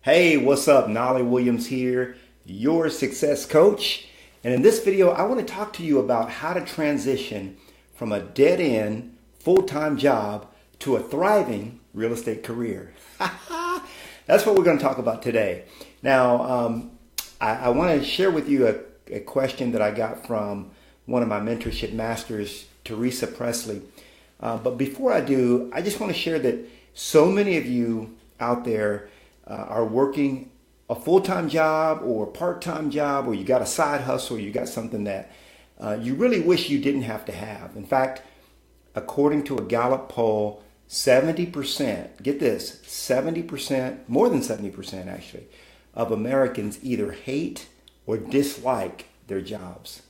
Hey, what's up? Knolly Williams here, your success coach. And in this video, I want to talk to you about how to transition from a dead-end full-time job to a thriving real estate career. That's what we're going to talk about today. Now, I want to share with you a question that I got from one of my Mentorship Masters, Teresa Presley. But before I do, I just want to share that so many of you out there are working a full-time job or a part-time job, or you got a side hustle, or you got something that you really wish you didn't have to have. In fact, according to a Gallop Poll, 70%, get this, 70%, more than 70% actually, of Americans either hate or dislike their jobs.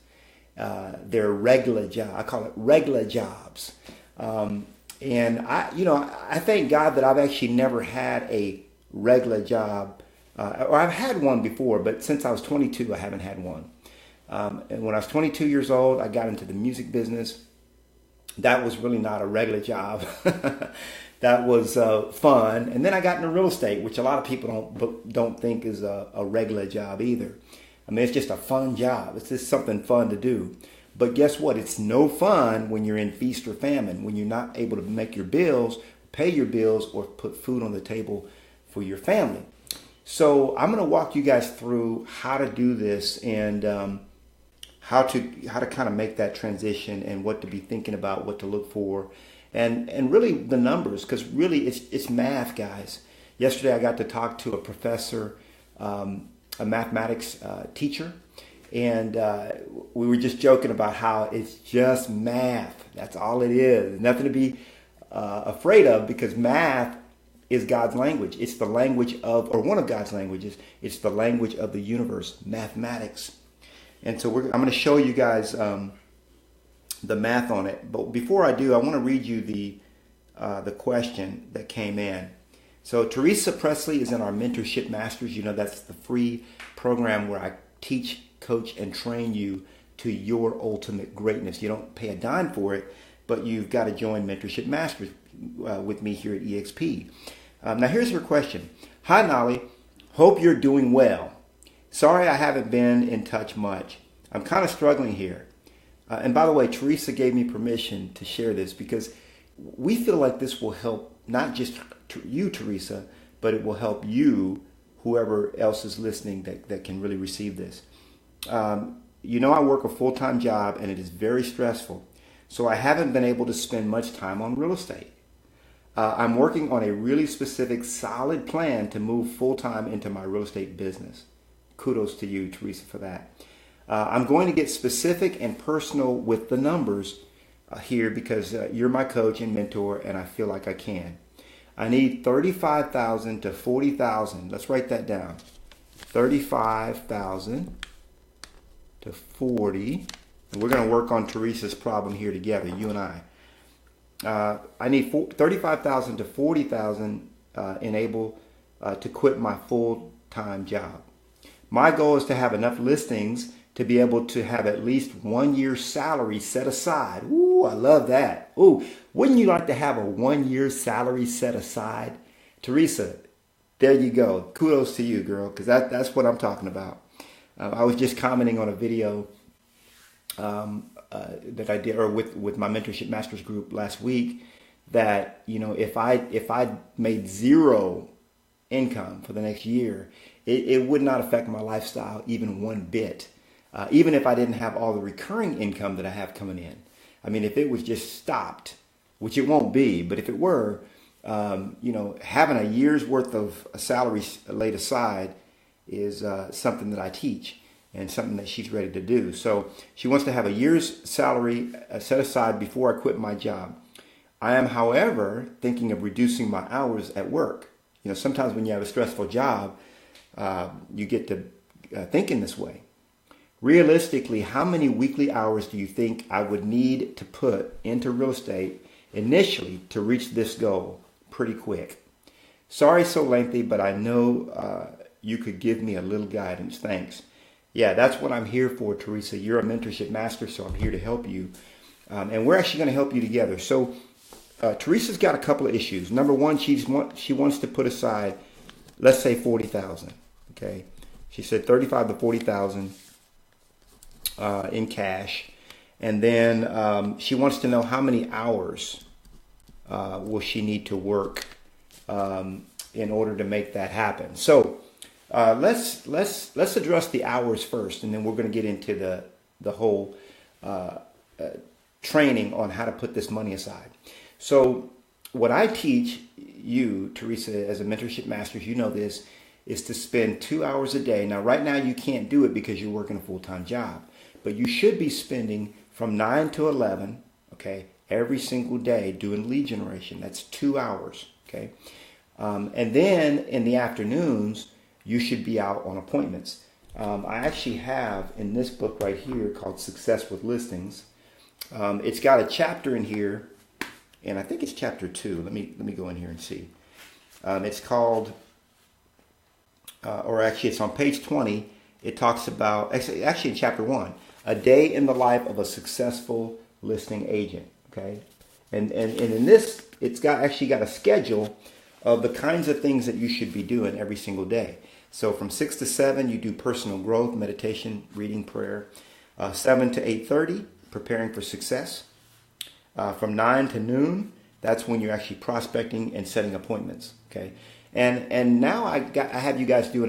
Their regular job, I call it regular jobs. And I thank God that I've actually never had a regular job, or I've had one before, but since I was 22, I haven't had one. And when I was 22 years old, I got into the music business. That was really not a regular job. That was fun. And then I got into real estate, which a lot of people don't think is a regular job either. I mean, it's just a fun job. It's just something fun to do. But guess what? It's no fun when you're in feast or famine, when you're not able to make your bills, pay your bills, or put food on the table for your family. So I'm going to walk you guys through how to do this and how to kind of make that transition and what to be thinking about, what to look for, and really the numbers, because really it's math, guys. Yesterday I got to talk to a professor, a mathematics teacher, and we were just joking about how it's just math. That's all it is. Nothing to be afraid of, because math is God's language. It's the language of, or one of God's languages. It's the language of the universe, mathematics. And so I'm going to show you guys the math on it. But before I do, I want to read you the question that came in. So Teresa Presley is in our Mentorship Masters. You know, that's the free program where I teach, coach, and train you to your ultimate greatness. You don't pay a dime for it, but you've got to join Mentorship Masters with me here at EXP. Now here's her question. Hi, Knolly. Hope you're doing well. Sorry I haven't been in touch much. I'm kind of struggling here. And by the way, Teresa gave me permission to share this because we feel like this will help not just you, Teresa, but it will help you, whoever else is listening that can really receive this. I work a full-time job and it is very stressful. So I haven't been able to spend much time on real estate. I'm working on a really specific, solid plan to move full-time into my real estate business. Kudos to you, Teresa, for that. I'm going to get specific and personal with the numbers here because you're my coach and mentor, and I feel like I can. I need $35,000 to $40,000. Let's write that down. $35,000 to $40,000. And we're going to work on Teresa's problem here together, you and I. I need $35,000 to $40,000 enable to quit my full-time job. My goal is to have enough listings to be able to have at least 1 year's salary set aside. Ooh, I love that. Ooh, wouldn't you like to have a 1 year's salary set aside? Teresa, there you go. Kudos to you, girl, because that's what I'm talking about. I was just commenting on a video that I did, or with my Mentorship Masters group last week, that if I made zero income for the next year, it would not affect my lifestyle even one bit. Even if I didn't have all the recurring income that I have coming in. I mean, if it was just stopped, which it won't be, but if it were, having a year's worth of salary laid aside is something that I teach and something that she's ready to do. So she wants to have a year's salary set aside before I quit my job. I am, however, thinking of reducing my hours at work. Sometimes when you have a stressful job, you get to thinking this way. Realistically, how many weekly hours do you think I would need to put into real estate initially to reach this goal pretty quick? Sorry so lengthy, but I know you could give me a little guidance. Thanks. Yeah, that's what I'm here for, Teresa. You're a Mentorship Master, so I'm here to help you. And we're actually going to help you together. So Teresa's got a couple of issues. Number one, she wants to put aside let's say 40,000. Okay, she said 35 to 40,000 in cash, and then she wants to know how many hours will she need to work in order to make that happen. So let's address the hours first, and then we're going to get into the whole training on how to put this money aside. So what I teach you, Teresa, as a Mentorship Masters, you know this, is to spend 2 hours a day. Now, right now you can't do it because you're working a full-time job, but you should be spending from 9 to 11, okay, every single day doing lead generation. That's 2 hours, okay? And then in the afternoons, you should be out on appointments. I actually have in this book right here called Success with Listings. It's got a chapter in here, and I think it's chapter 2. Let me go in here and see. It's called, or actually it's on page 20. It talks about, actually in chapter 1, a day in the life of a successful listing agent. Okay, and in this, it's actually got a schedule of the kinds of things that you should be doing every single day. So from 6 to 7, you do personal growth, meditation, reading, prayer. 7 to 8:30, preparing for success. From 9 to noon, that's when you're actually prospecting and setting appointments. Okay, and now I have you guys doing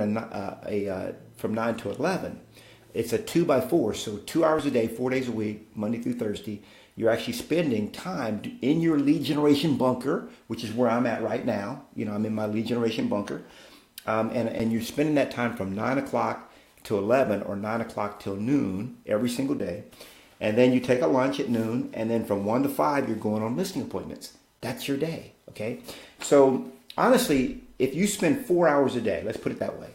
from 9 to 11. It's a 2x4, so 2 hours a day, 4 days a week, Monday through Thursday. You're actually spending time in your lead generation bunker, which is where I'm at right now. You know, I'm in my lead generation bunker. And you're spending that time from 9 o'clock to 11 or 9 o'clock till noon every single day. And then you take a lunch at noon. And then from 1 to 5, you're going on listing appointments. That's your day. Okay. So honestly, if you spend 4 hours a day, let's put it that way.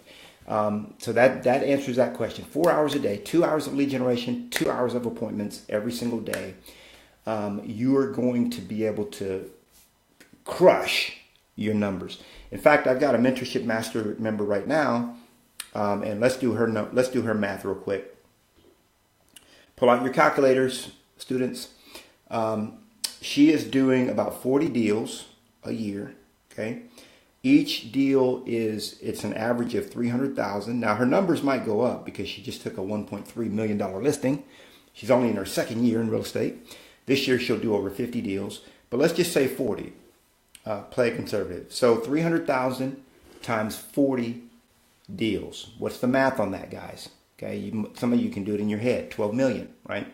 So that answers that question. 4 hours a day, 2 hours of lead generation, 2 hours of appointments every single day. You are going to be able to crush your numbers. In fact, I've got a Mentorship Master member right now, and let's do her math real quick. Pull out your calculators, students. She is doing about 40 deals a year. Okay, each deal it's an average of 300,000. Now her numbers might go up because she just took a $1.3 million listing. She's only in her second year in real estate. This year she'll do over 50 deals, but let's just say 40. Play conservative. So 300,000 times 40 deals. What's the math on that, guys? Okay, some of you can do it in your head. 12 million, right?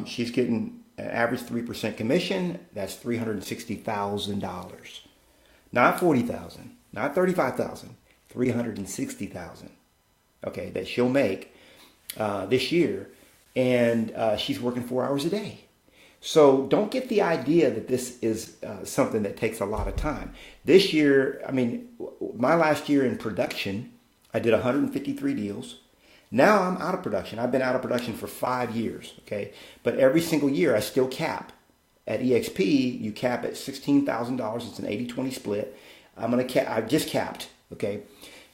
She's getting an average 3% commission. That's $360,000. Not 40,000, not 35,000, 360,000. Okay, that she'll make this year, and she's working 4 hours a day. So don't get the idea that this is something that takes a lot of time. This year, I mean, my last year in production, I did 153 deals. Now I'm out of production. I've been out of production for 5 years, okay? But every single year I still cap. At EXP, you cap at $16,000. It's an 80-20 split. I've just capped, okay?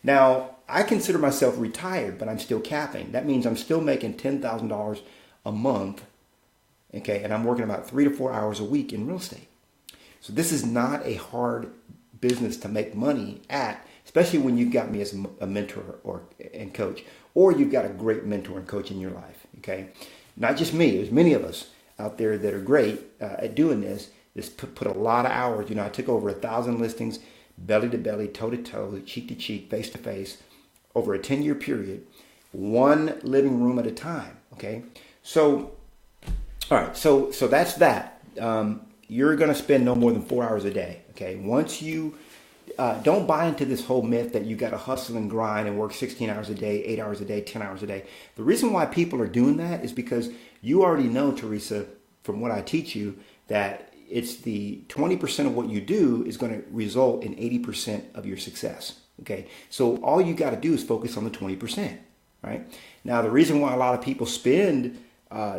Now, I consider myself retired, but I'm still capping. That means I'm still making $10,000 a month. Okay, and I'm working about 3 to 4 hours a week in real estate. So this is not a hard business to make money at, especially when you've got me as a mentor and coach, or you've got a great mentor and coach in your life. Okay, not just me. There's many of us out there that are great at doing this. This put a lot of hours. You know, I took over 1,000 listings, belly to belly, toe to toe, cheek to cheek, face to face, over a 10-year period, one living room at a time. Okay, so. All right, so that's that. You're going to spend no more than 4 hours a day, okay? Once you don't buy into this whole myth that you got to hustle and grind and work 16 hours a day, 8 hours a day, 10 hours a day. The reason why people are doing that is because you already know, Teresa, from what I teach you, that it's the 20% of what you do is going to result in 80% of your success, okay? So all you got to do is focus on the 20%, right? Now, the reason why a lot of people spend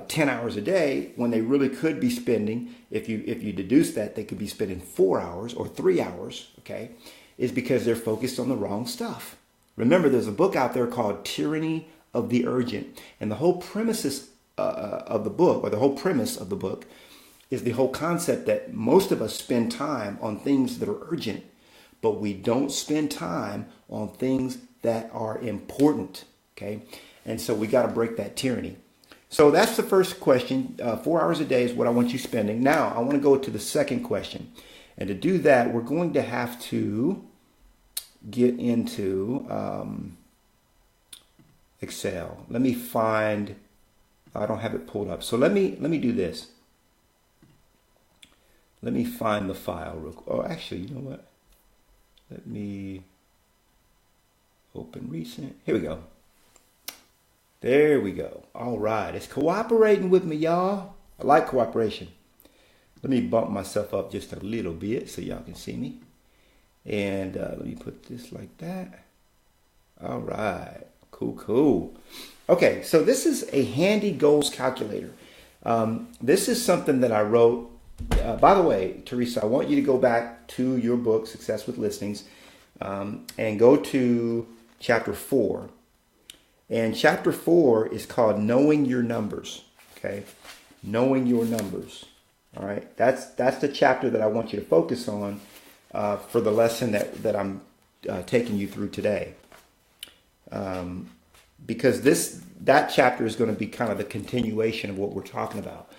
10 hours a day when they really could be spending, if you deduce that, they could be spending 4 hours or 3 hours, okay, is because they're focused on the wrong stuff. Remember, there's a book out there called Tyranny of the Urgent, and the whole premises of the book, or the whole premise of the book, is the whole concept that most of us spend time on things that are urgent, but we don't spend time on things that are important. Okay. And so we got to break that tyranny. So that's the first question. 4 hours a day is what I want you spending. Now I want to go to the second question. And to do that, we're going to have to get into Excel. Let me find, I don't have it pulled up. So let me do this. Let me find the file real quick. Oh, actually, you know what? Let me open recent. Here we go. There we go. All right. It's cooperating with me, y'all. I like cooperation. Let me bump myself up just a little bit so y'all can see me. And let me put this like that. All right. Cool. Okay, so this is a handy goals calculator. This is something that I wrote. By the way, Teresa, I want you to go back to your book, Success with Listings, and go to chapter 4. And chapter 4 is called Knowing Your Numbers. Okay, knowing your numbers. All right, that's the chapter that I want you to focus on for the lesson that I'm taking you through today. Because that chapter is going to be kind of the continuation of what we're talking about.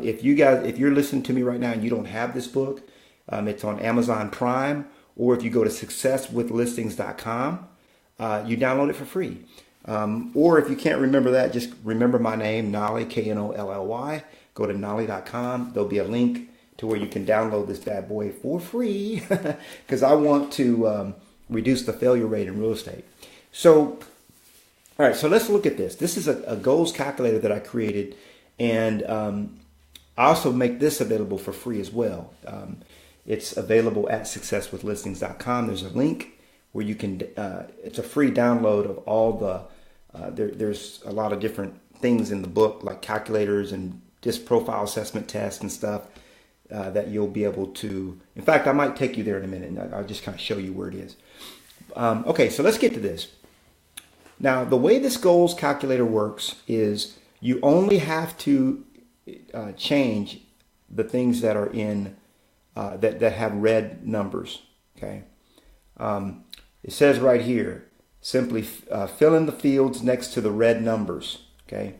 If you're listening to me right now and you don't have this book, it's on Amazon Prime, or if you go to successwithlistings.com, you download it for free. Or if you can't remember that, just remember my name, Knolly, Knolly. Go to Knolly.com. There'll be a link to where you can download this bad boy for free because I want to reduce the failure rate in real estate. So, all right, so let's look at this. This is a goals calculator that I created, and I also make this available for free as well. It's available at successwithlistings.com. There's a link where you can, it's a free download of all the, there's a lot of different things in the book, like calculators and disc profile assessment tests and stuff that you'll be able to, in fact, I might take you there in a minute and I'll just kind of show you where it is. Okay, so let's get to this. Now, the way this goals calculator works is you only have to change the things that are in, that have red numbers, okay? It says right here, simply fill in the fields next to the red numbers, okay?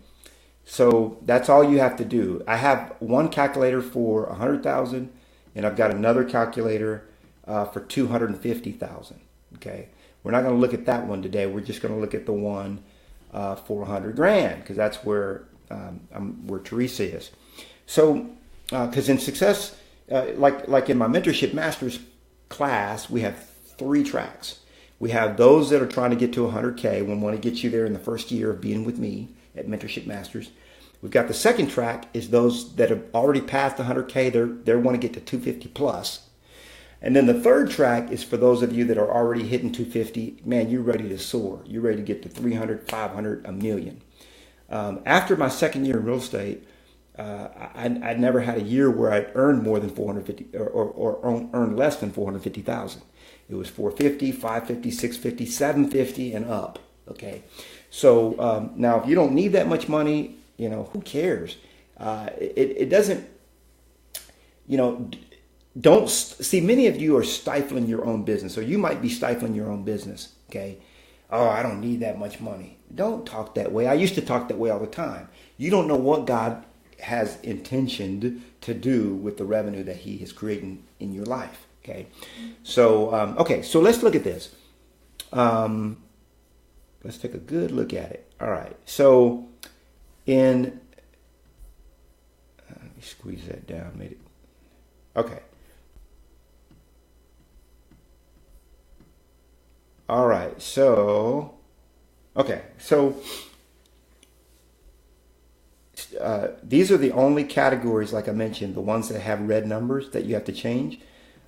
So that's all you have to do. I have one calculator for 100,000 and I've got another calculator for 250,000, okay? We're not going to look at that one today. We're just going to look at the one for 100 grand because that's where Teresa is. So, because in Success, like in my Mentorship Masters class, we have 3 tracks. We have those that are trying to get to 100K. We want to get you there in the first year of being with me at Mentorship Masters. We've got the second track is those that have already passed 100K. They want to get to 250 plus. And then the third track is for those of you that are already hitting 250. Man, you're ready to soar. You're ready to get to 300, 500, a million. After my second year in real estate, I never had a year where I earned more than 450 or earned less than 450,000. It was 450, 550, 650, 750 and up. Okay. So now if you don't need that much money, who cares? It doesn't, don't see, many of you are stifling your own business, or you might be stifling your own business. Okay. Oh, I don't need that much money. Don't talk that way. I used to talk that way all the time. You don't know what God has intentioned to do with the revenue that he is creating in your life. Okay. So, so let's look at this. Let's take a good look at it. All right. So let me squeeze that down. Made it. Okay. All right. So, these are the only categories, like I mentioned, the ones that have red numbers that you have to change.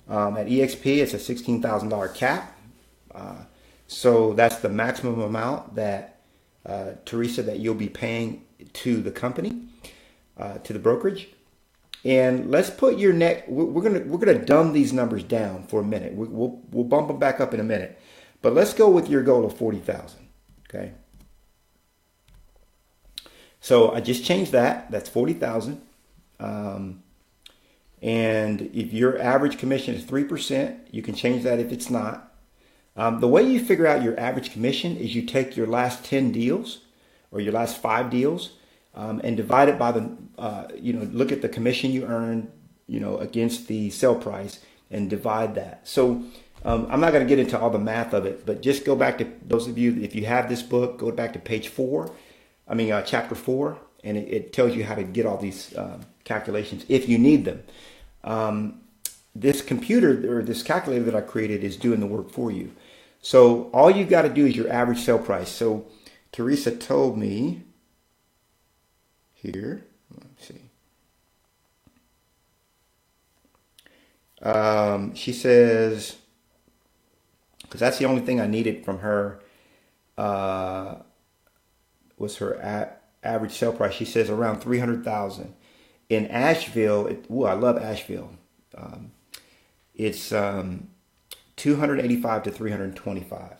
At EXP, it's a $16,000 cap. So that's the maximum amount that, Teresa, that you'll be paying to the company, to the brokerage. And let's put your net. We're gonna dumb these numbers down for a minute. We'll bump them back up in a minute. But let's go with your goal of 40,000. Okay. So I just changed that. That's 40,000. And if your average commission is 3%, you can change that if it's not. The way you figure out your average commission is you take your last 10 deals or your last 5 deals and divide it by the, look at the commission you earned, against the sale price and divide that. So I'm not going to get into all the math of it, but just go back to those of you, if you have this book, go back to chapter 4, and it tells you how to get all these calculations if you need them. This computer or this calculator that I created is doing the work for you. So all you got to do is your average sale price. So Teresa told me here, let's see. She says, because that's the only thing I needed from her, was her average sale price. She says around 300,000 in Asheville. I love Asheville. It's 285 to 325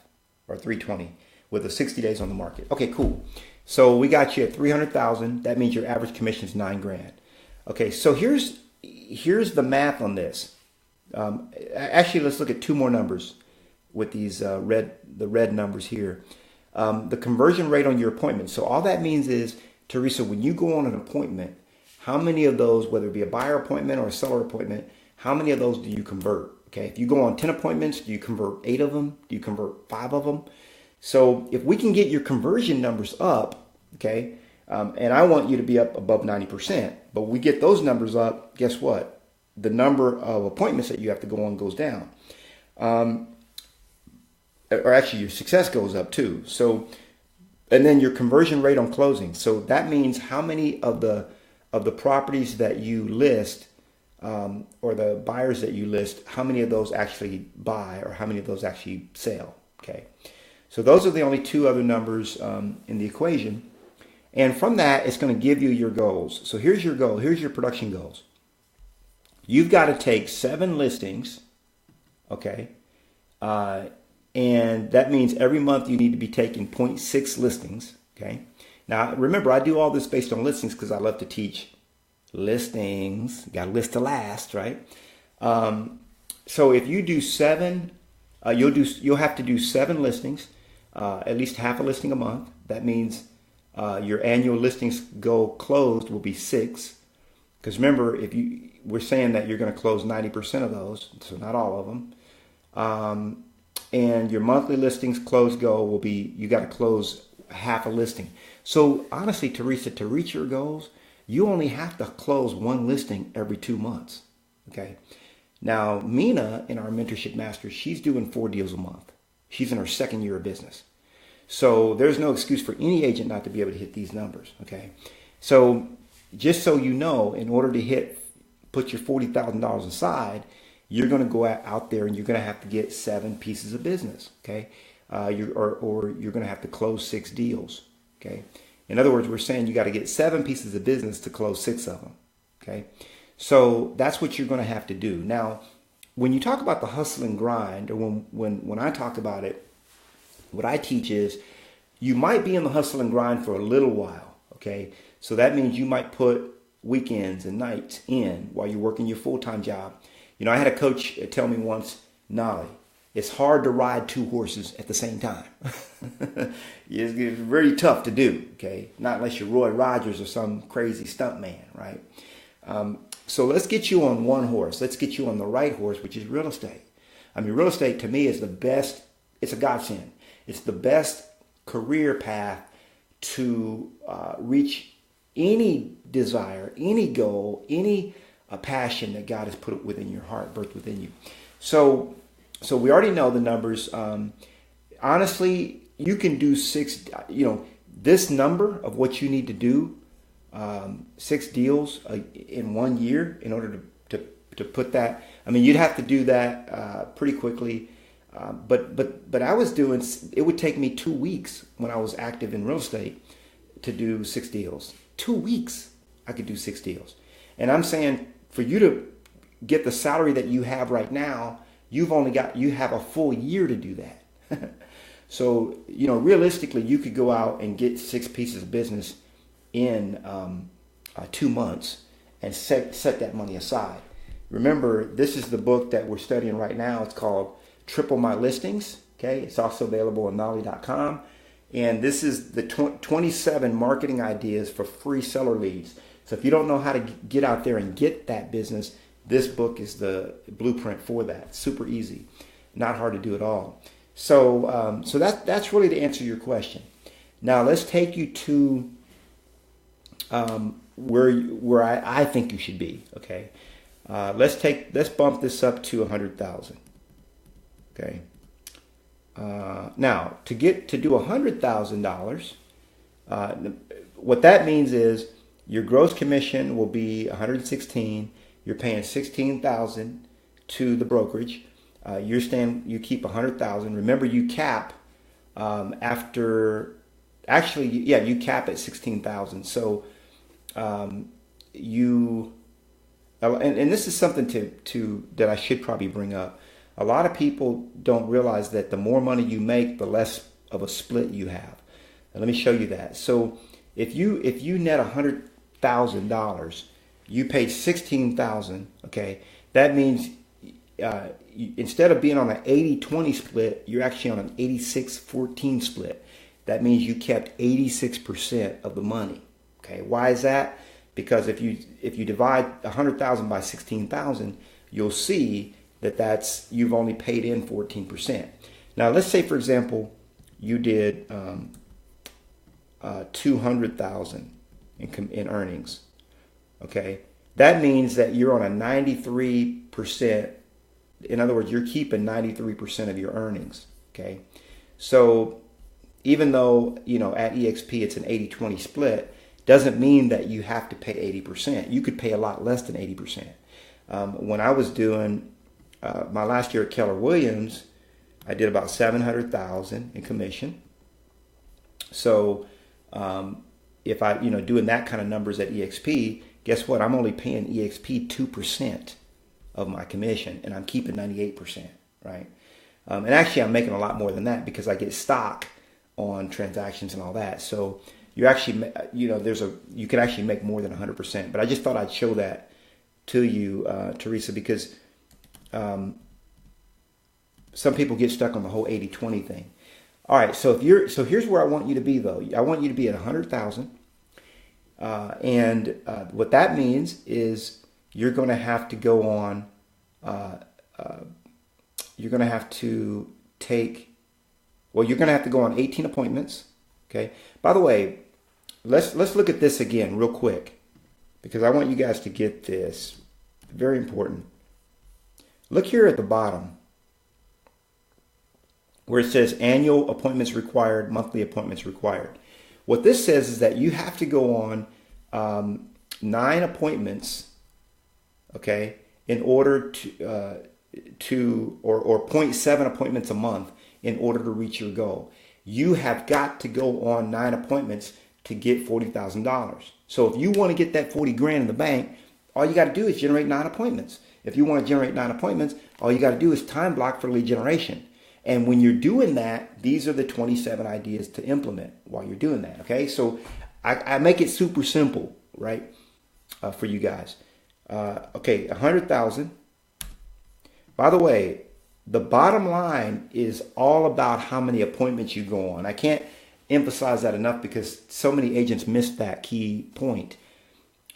or 320 with the 60 days on the market. Okay, cool. So we got you at 300,000. That means your average commission is $9,000. Okay, so here's the math on this. Actually, let's look at 2 more numbers with these the red numbers here. The conversion rate on your appointment. So all that means is, Teresa, when you go on an appointment, how many of those, whether it be a buyer appointment or a seller appointment, how many of those do you convert? Okay, if you go on 10 appointments, do you convert 8 of them? Do you convert 5 of them? So if we can get your conversion numbers up, okay, and I want you to be up above 90%, but we get those numbers up, guess what? The number of appointments that you have to go on goes down. Or actually your success goes up too. So, and then your conversion rate on closing. So that means how many of the properties that you list, or the buyers that you list, how many of those actually buy or how many of those actually sell. Okay. So those are the only 2 other numbers in the equation. And from that, it's going to give you your goals. So here's your goal. Here's your production goals. You've got to take 7 listings. Okay. And that means every month you need to be taking 0.6 listings. Okay. Now, remember, I do all this based on listings because I love to teach listings. Got to list to last, right? So if you do 7, you'll have to do 7 listings, at least half a listing a month. That means your annual listings goal closed will be 6. Because remember, we're saying that you're going to close 90% of those, so not all of them. And your monthly listings close goal will be, you got to close half a listing. So honestly, Teresa, to reach your goals, you only have to close 1 listing every 2 months. Okay. Now, Mina in our Mentorship Masters, she's doing 4 deals a month. She's in her 2nd year of business. So there's no excuse for any agent not to be able to hit these numbers. Okay. So just so you know, in order to put your $40,000 aside, you're going to go out there and you're going to have to get 7 pieces of business. Okay. Or you're going to have to close 6 deals. Okay. In other words, we're saying you got to get 7 pieces of business to close 6 of them. Okay. So that's what you're going to have to do. Now, when you talk about the hustle and grind, or when I talk about it, what I teach is you might be in the hustle and grind for a little while. Okay. So that means you might put weekends and nights in while you're working your full-time job. I had a coach tell me once, Knolly, it's hard to ride 2 horses at the same time. It's very tough to do, okay? Not unless you're Roy Rogers or some crazy stunt man, right? So let's get you on 1 horse. Let's get you on the right horse, which is real estate. I mean, real estate to me is the best. It's a godsend. It's the best career path to reach any desire, any goal, any passion that God has put within your heart, birthed within you. So we already know the numbers. Honestly, you can do 6, this number of what you need to do, 6 deals in 1 year in order to put that. I mean, you'd have to do that pretty quickly. But I was doing, it would take me 2 weeks when I was active in real estate to do 6 deals. 2 weeks I could do 6 deals. And I'm saying for you to get the salary that you have right now, you have a full year to do that. So, realistically, you could go out and get 6 pieces of business in 2 months and set that money aside. remember, this is the book that we're studying right now. It's called Triple My Listings. Okay, it's also available on Knolly.com. And this is the 27 marketing ideas for free seller leads. So if you don't know how to get out there and get that business, this book is the blueprint for that. Super easy, not hard to do at all. So that's really to answer your question. Now let's take you to where I think you should be. Okay, let's bump this up to 100,000. Okay. Now to do $100,000, what that means is your gross commission will be 116. You're paying 16,000 to the brokerage. You keep 100,000. Remember, you cap you cap at 16,000. So and this is something that I should probably bring up. A lot of people don't realize that the more money you make, the less of a split you have. And let me show you that. So if you net $100,000, you paid $16,000. Okay, that means instead of being on an 80-20 split, you're actually on an 86-14 split. That means you kept 86% of the money. Okay, why is that? Because if you divide 100,000 by 16,000, you'll see that you've only paid in 14%. Now let's say, for example, you did 200,000 in earnings. Okay, that means that you're on a 93%. In other words, you're keeping 93% of your earnings. Okay, so even though at EXP it's an 80-20 split, doesn't mean that you have to pay 80%. You could pay a lot less than 80%. When I was doing my last year at Keller Williams, I did about 700,000 in commission. So if I doing that kind of numbers at EXP, guess what? I'm only paying EXP 2% of my commission, and I'm keeping 98%, right? And actually, I'm making a lot more than that because I get stock on transactions and all that. So you actually, you can actually make more than 100%. But I just thought I'd show that to you, Teresa, because some people get stuck on the whole 80-20 thing. All right, so here's where I want you to be, though. I want you to be at 100,000, and what that means is you're going to have to go on. You're going to have to go on 18 appointments. Okay. By the way, let's look at this again real quick because I want you guys to get this. Very important. Look here at the bottom where it says annual appointments required, monthly appointments required. What this says is that you have to go on 9 appointments, okay, in order to 0.7 appointments a month in order to reach your goal. You have got to go on 9 appointments to get $40,000. So if you want to get that 40 grand in the bank, all you got to do is generate 9 appointments. If you want to generate 9 appointments, all you got to do is time block for lead generation. And when you're doing that, these are the 27 ideas to implement while you're doing that. Okay, so I make it super simple, right, for you guys. Okay, 100,000. By the way, the bottom line is all about how many appointments you go on. I can't emphasize that enough because so many agents miss that key point.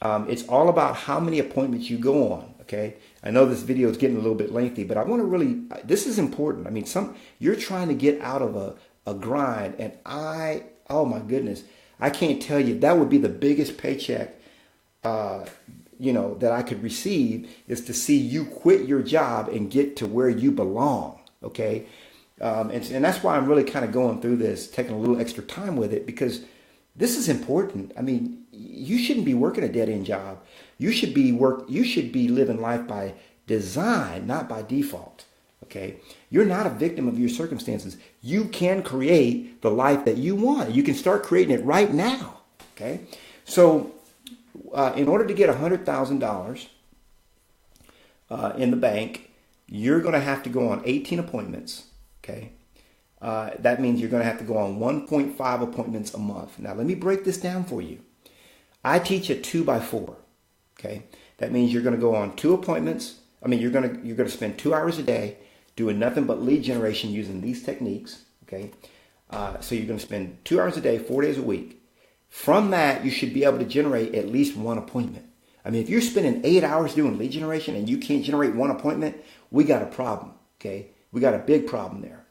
It's all about how many appointments you go on. Okay, I know this video is getting a little bit lengthy, but I want to this is important. I mean, you're trying to get out of a grind, and oh my goodness, I can't tell you, that would be the biggest paycheck, that I could receive, is to see you quit your job and get to where you belong. Okay, and that's why I'm really kind of going through this, taking a little extra time with it, because this is important. I mean, you shouldn't be working a dead-end job. You should be living life by design, not by default. Okay? You're not a victim of your circumstances. You can create the life that you want. You can start creating it right now. Okay? So, in order to get $100,000 in the bank, you're going to have to go on 18 appointments. Okay? That means you're going to have to go on 1.5 appointments a month. Now, let me break this down for you. I teach a 2x4. Okay, that means you're going to go on 2 appointments you're gonna spend 2 hours a day doing nothing but lead generation using these techniques. Okay, so you're gonna spend 2 hours a day, 4 days a week. From that, you should be able to generate at least one appointment. If you're spending 8 hours doing lead generation and you can't generate one appointment, we got a problem. Okay, we got a big problem there.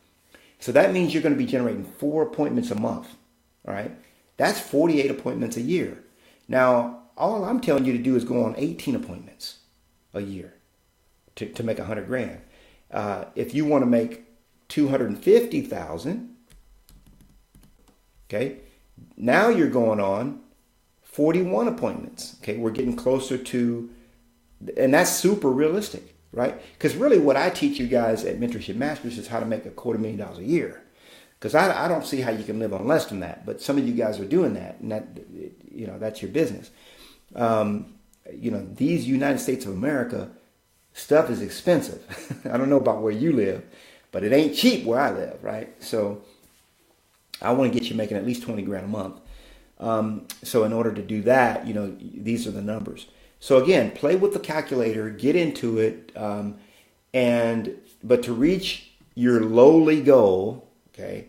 So that means you're going to be generating 4 appointments a month. All right, that's 48 appointments a year. Now, all I'm telling you to do is go on 18 appointments a year to make 100 grand. If you want to make 250,000, okay, now you're going on 41 appointments. Okay, we're getting closer to, and that's super realistic, right? Because really what I teach you guys at Mentorship Masters is how to make $250,000 a year. Because I don't see how you can live on less than that. But some of you guys are doing that, and that's your business. These United States of America, stuff is expensive. I don't know about where you live, but it ain't cheap where I live, right? So I want to get you making at least 20 grand a month. So in order to do that, these are the numbers. So again, play with the calculator, get into it, but to reach your lowly goal, okay,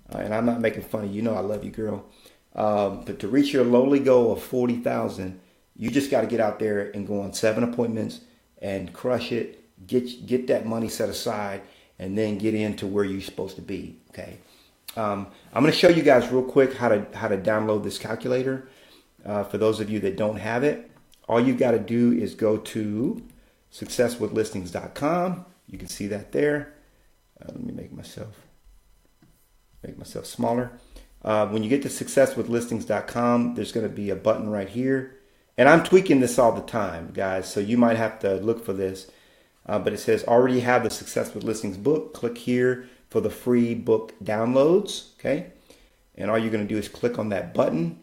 and I'm not making fun of you, I love you, girl, but to reach your lowly goal of 40,000, you just got to get out there and go on 7 appointments and crush it, get that money set aside, and then get into where you're supposed to be, okay? I'm going to show you guys real quick how to download this calculator. For those of you that don't have it, all you got to do is go to successwithlistings.com. You can see that there. Let me make myself smaller. When you get to successwithlistings.com, there's going to be a button right here. And I'm tweaking this all the time, guys, so you might have to look for this. But it says already have the Success with Listings book. Click here for the free book downloads, okay? And all you're going to do is click on that button,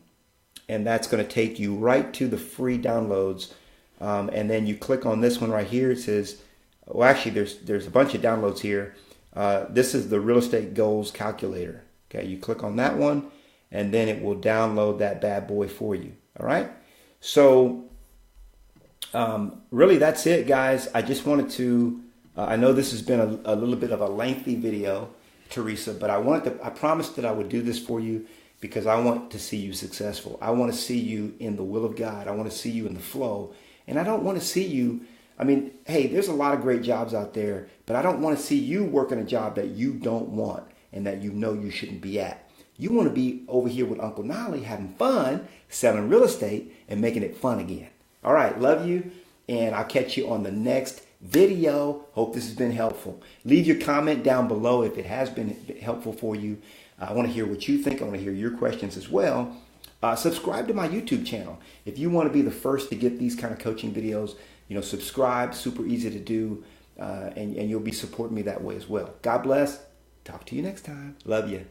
and that's going to take you right to the free downloads. And then you click on this one right here. It says, well, actually, there's a bunch of downloads here. This is the Real Estate Goals Calculator. Okay, you click on that one, and then it will download that bad boy for you. All right. So really, that's it, guys. I just wanted to. I know this has been a little bit of a lengthy video, Teresa, but I promised that I would do this for you because I want to see you successful. I want to see you in the will of God. I want to see you in the flow, and I don't want to see you. Hey, there's a lot of great jobs out there, but I don't want to see you working a job that you don't want and that you shouldn't be at. You want to be over here with Uncle Knolly having fun, selling real estate and making it fun again. All right, love you, and I'll catch you on the next video. Hope this has been helpful. Leave your comment down below if it has been helpful for you. I want to hear what you think. I want to hear your questions as well. Subscribe to my YouTube channel. If you want to be the first to get these kind of coaching videos, subscribe. Super easy to do, and you'll be supporting me that way as well. God bless. Talk to you next time. Love you.